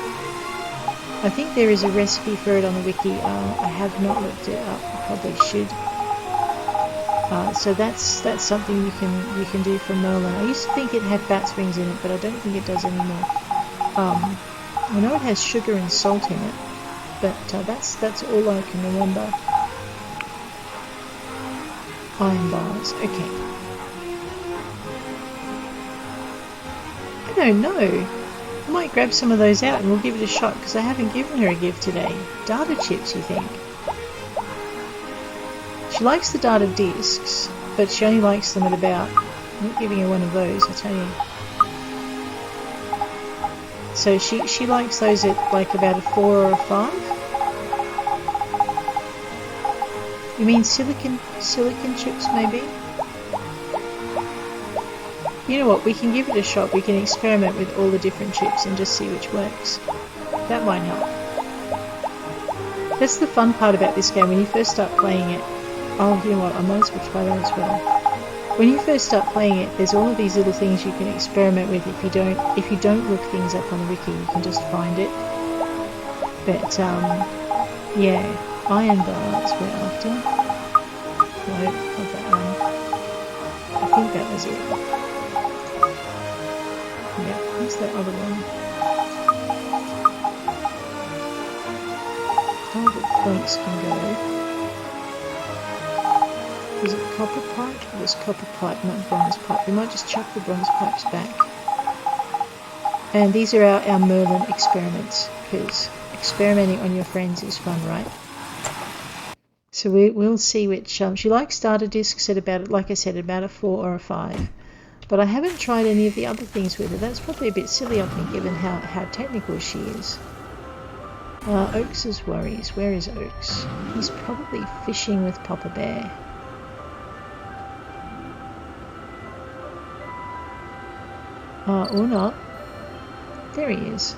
A: I think there is a recipe for it on the wiki. I have not looked it up. I probably should. So that's something you can do from Merlin. I used to think it had bat's wings in it, but I don't think it does anymore. I know it has sugar and salt in it, but that's all I can remember. Iron bars, okay. I don't know. I might grab some of those out and we'll give it a shot because I haven't given her a gift today. Data chips, you think? She likes the data discs, but she only likes them at about... I'm not giving her one of those, I tell you. So she likes those at like about a 4 or a 5? You mean silicon chips maybe? You know what, we can give it a shot. We can experiment with all the different chips and just see which works. That might help. That's the fun part about this game when you first start playing it. Oh, you know what, I might as well try that as well. When you first start playing it, there's all of these little things you can experiment with. If you don't look things up on the wiki, you can just find it. But yeah, iron bars we're after. No, not that one. I think that was it. Yeah, what's that other one? Oh, the points can go. Was it copper pipe? It was copper pipe, not bronze pipe. We might just chuck the bronze pipes back. And these are our Merlin experiments, because experimenting on your friends is fun, right? So we'll see which... she likes data discs at about, like I said, about a 4 or a 5. But I haven't tried any of the other things with her. That's probably a bit silly, I think, given how technical she is. Oaks' worries. Where is Oaks? He's probably fishing with Papa Bear. Or not. There he is.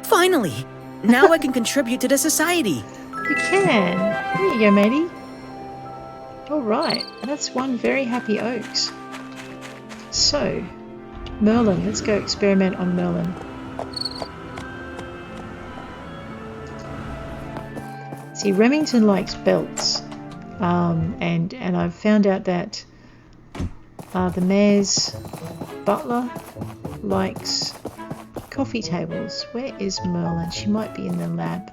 D: Finally! Now I can contribute to the society.
A: You can. There you go, matey. Alright, that's one very happy Oaks. So, Merlin. Let's go experiment on Merlin. See, Remington likes belts. And I've found out that the mayor's butler likes coffee tables. Where is Merlin? She might be in the lab.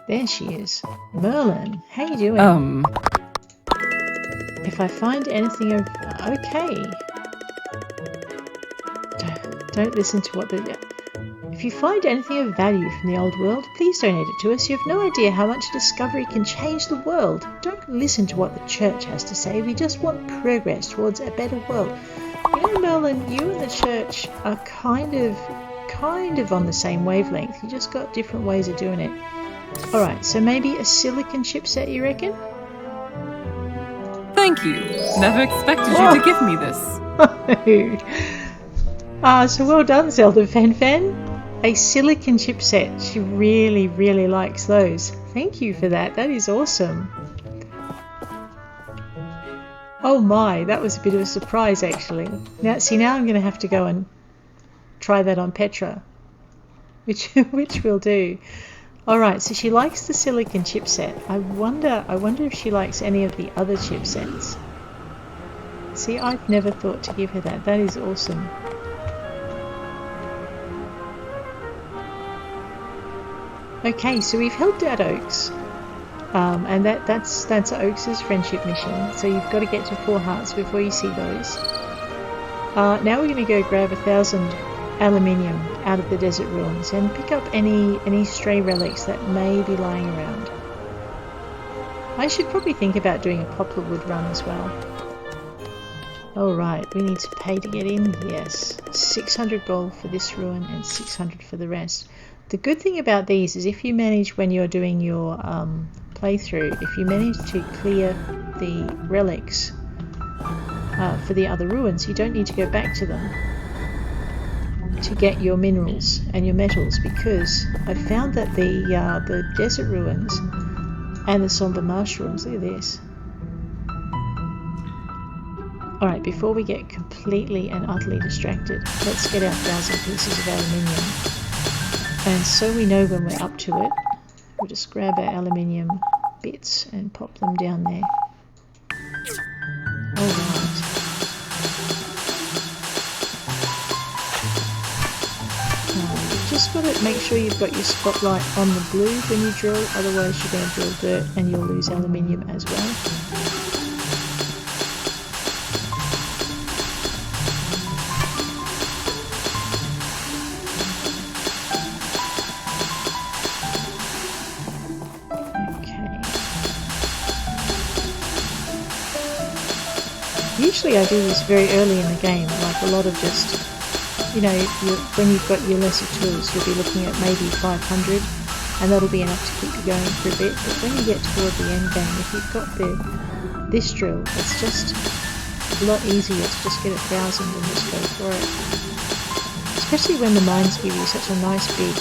A: There she is. Merlin, how you doing? If I find anything of... Okay. Don't listen to what the... If you find anything of value from the old world, please donate it to us. You have no idea how much discovery can change the world. Don't listen to what the church has to say. We just want progress towards a better world. You know, Merlin, you and the church are kind of on the same wavelength. You just got different ways of doing it. Alright, so maybe a silicon chipset, you reckon?
G: Thank you. Never expected you to give me this.
A: So well done, Zelda Fan. A silicon chipset. She really, really likes those. Thank you for that. That is awesome. Oh my, that was a bit of a surprise actually. Now I'm going to have to go and try that on Petra, which we'll do. Alright, so she likes the silicon chipset. I wonder if she likes any of the other chipsets. See, I've never thought to give her that. That is awesome. Okay, so we've helped out Oaks. And that's Oaks' friendship mission. So you've got to get to 4 hearts before you see those. Now we're going to go grab 1,000 aluminium out of the desert ruins and pick up any stray relics that may be lying around. I should probably think about doing a poplar wood run as well. Alright, we need to pay to get in, yes. 600 gold for this ruin and 600 for the rest. The good thing about these is if you manage, when you're doing your playthrough, if you manage to clear the relics for the other ruins, you don't need to go back to them to get your minerals and your metals, because I found that the desert ruins and the somber marsh ruins, look at this. Alright, before we get completely and utterly distracted, let's get our 1,000 pieces of aluminium. And so we know when we're up to it, we'll just grab our aluminium bits and pop them down there. Alright. You've just got to make sure you've got your spotlight on the blue when you drill, otherwise you're going to drill dirt and you'll lose aluminium as well. Usually I do this very early in the game, like a lot of just, you know, when you've got your lesser tools, you'll be looking at maybe 500, and that'll be enough to keep you going for a bit. But when you get toward the end game, if you've got this drill, it's just a lot easier to just get 1,000 and just go for it. Especially when the mines give you such a nice big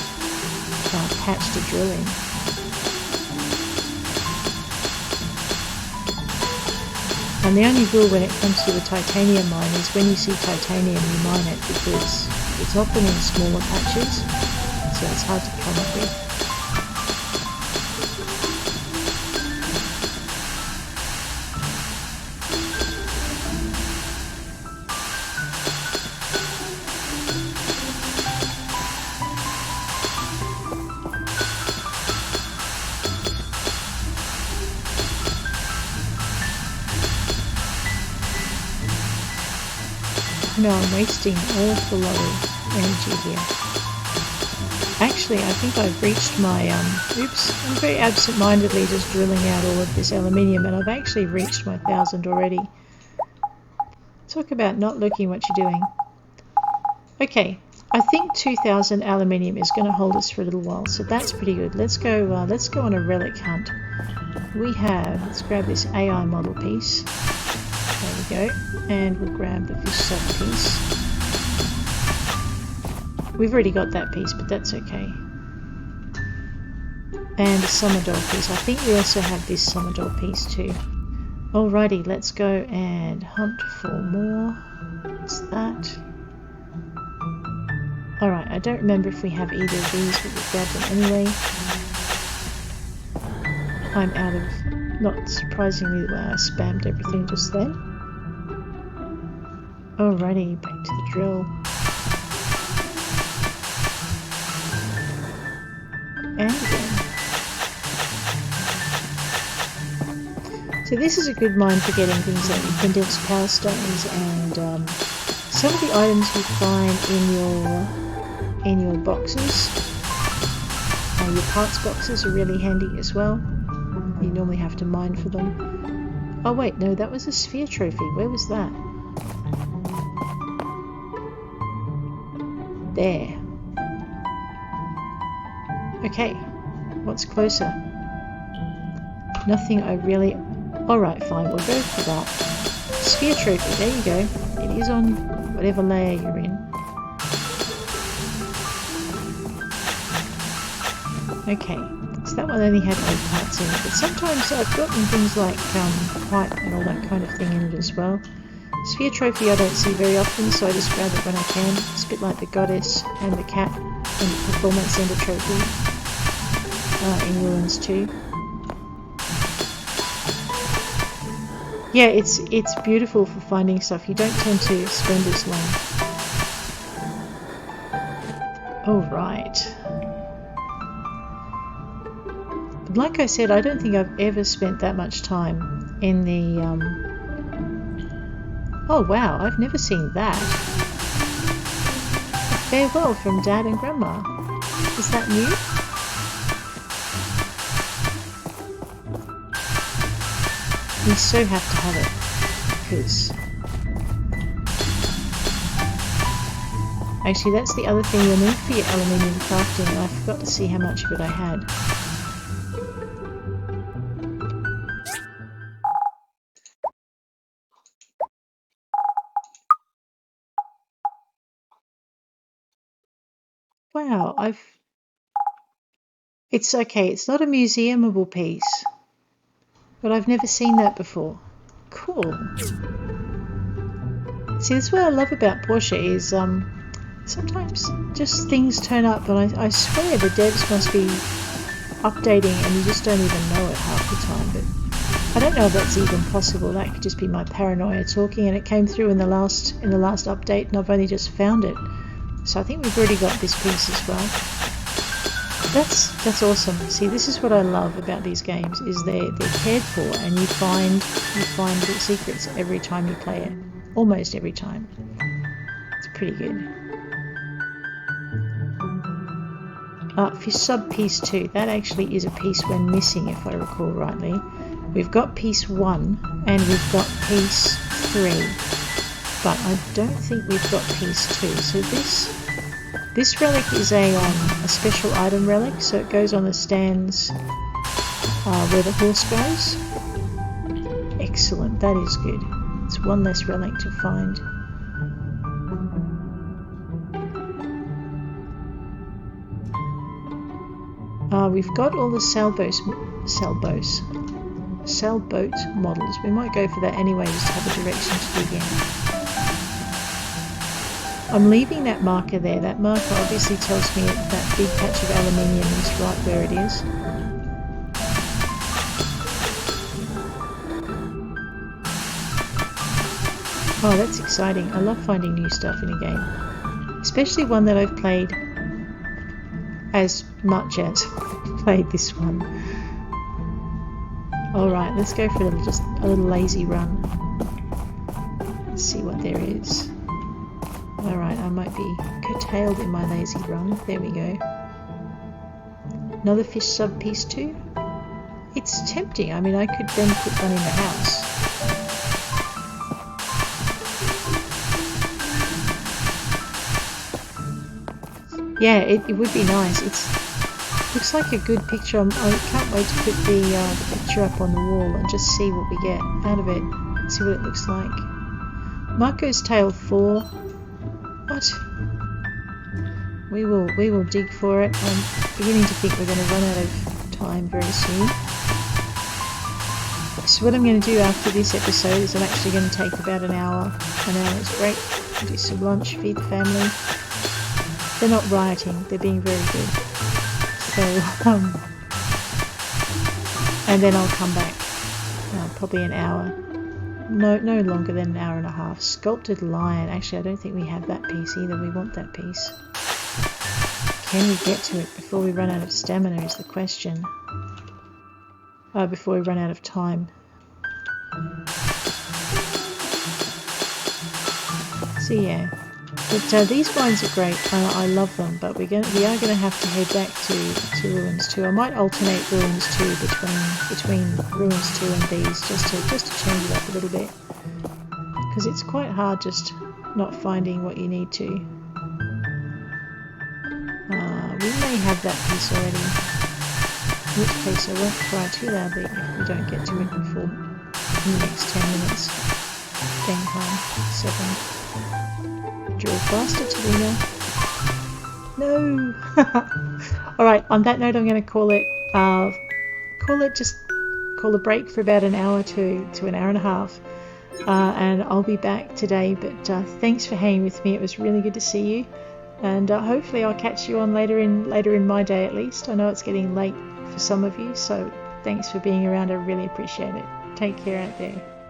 A: patch to drill in. And the only rule when it comes to the titanium mine is when you see titanium you mine it, because it's often in smaller patches, so it's hard to come up with. No, I'm wasting an awful lot of energy here. Actually, I think I've reached my, oops, I'm very absent-mindedly just drilling out all of this aluminium, and I've actually reached my 1,000 already. Talk about not looking what you're doing. Okay, I think 2,000 aluminium is going to hold us for a little while, so that's pretty good. Let's go on a relic hunt. We have, let's grab this AI model piece. There we go, and we'll grab the fish sub piece. We've already got that piece, but that's okay. And a summer doll piece. I think we also have this summer doll piece too. Alrighty, let's go and hunt for more. What's that? Alright, I don't remember if we have either of these, but we'll grab them anyway. I'm out of, not surprisingly, I spammed everything just then. Alrighty, back to the drill. And again. So this is a good mine for getting things like condensed power stones and some of the items you find in your boxes. Your parts boxes are really handy as well. You normally have to mine for them. Oh wait, no, that was a sphere trophy. Where was that? There. Okay, what's closer? Nothing I really... Alright, fine, we'll go for that. Sphere trophy, there you go. It is on whatever layer you're in. Okay, So that one only had 8 parts in it, but sometimes I've gotten things like pipe and all that kind of thing in it as well. Sphere trophy I don't see very often, so I just grab it when I can. It's a bit like the goddess and the cat and the performance center trophy in Ruins 2. Yeah, it's beautiful for finding stuff. You don't tend to spend as long. Oh, right. But like I said, I don't think I've ever spent that much time in the... Oh, wow, I've never seen that. A farewell from Dad and Grandma. Is that new? We so have to have it, because... Actually, that's the other thing you'll need for your aluminium crafting, and I forgot to see how much of it I had. Wow, It's okay, it's not a museumable piece, but I've never seen that before. Cool. See, that's what I love about Portia is, sometimes just things turn up, and I swear the devs must be updating and you just don't even know it half the time, but I don't know if that's even possible. That could just be my paranoia talking, and it came through in the last update and I've only just found it. So I think we've already got this piece as well. That's awesome. See, this is what I love about these games, is they're cared for, and you find little secrets every time you play it. Almost every time. It's pretty good. Fish sub piece 2. That actually is a piece we're missing, if I recall rightly. We've got piece 1 and we've got piece 3, but I don't think we've got piece 2. So this relic is a special item relic, so it goes on the stands where the horse goes. Excellent, that is good. It's one less relic to find. We've got all the sailboat models. We might go for that anyway, just to have a direction to dig in. I'm leaving that marker there. That marker obviously tells me that big patch of aluminium is right where it is. Oh, that's exciting. I love finding new stuff in a game. Especially one that I've played as much as I've played this one. Alright, let's go for just a little lazy run. Let's see what there is. Alright, I might be curtailed in my lazy run. There we go. Another fish sub piece 2. It's tempting. I mean, I could then put one in the house. Yeah, it would be nice. Looks like a good picture. I can't wait to put the picture up on the wall and just see what we get out of it. See what it looks like. Marco's Tale 4. What? We will dig for it. I'm beginning to think we're going to run out of time very soon. So what I'm going to do after this episode is I'm actually going to take about an hour's break, do some lunch, feed the family. They're not rioting, they're being very good. So, and then I'll come back, probably an hour. No longer than an hour and a half. Sculpted lion. Actually, I don't think we have that piece either. We want that piece. Can we get to it before we run out of stamina is the question. Before we run out of time. So yeah. But these wines are great. I love them. But we are going to have to head back to Ruins 2. I might alternate Ruins 2 between Ruins 2 and these, just to change it up a little bit. Because it's quite hard just not finding what you need to. We may have that piece already. In which case I won't cry too loudly if we don't get to it in the next 10 minutes. Game time. 7. Drill faster, Talina. No! Alright, on that note I'm going to call it call a break for about an hour to an hour and a half, and I'll be back today. But thanks for hanging with me. It was really good to see you, and hopefully I'll catch you on later in my day at least. I know it's getting late for some of you, so thanks for being around. I really appreciate it. Take care out there.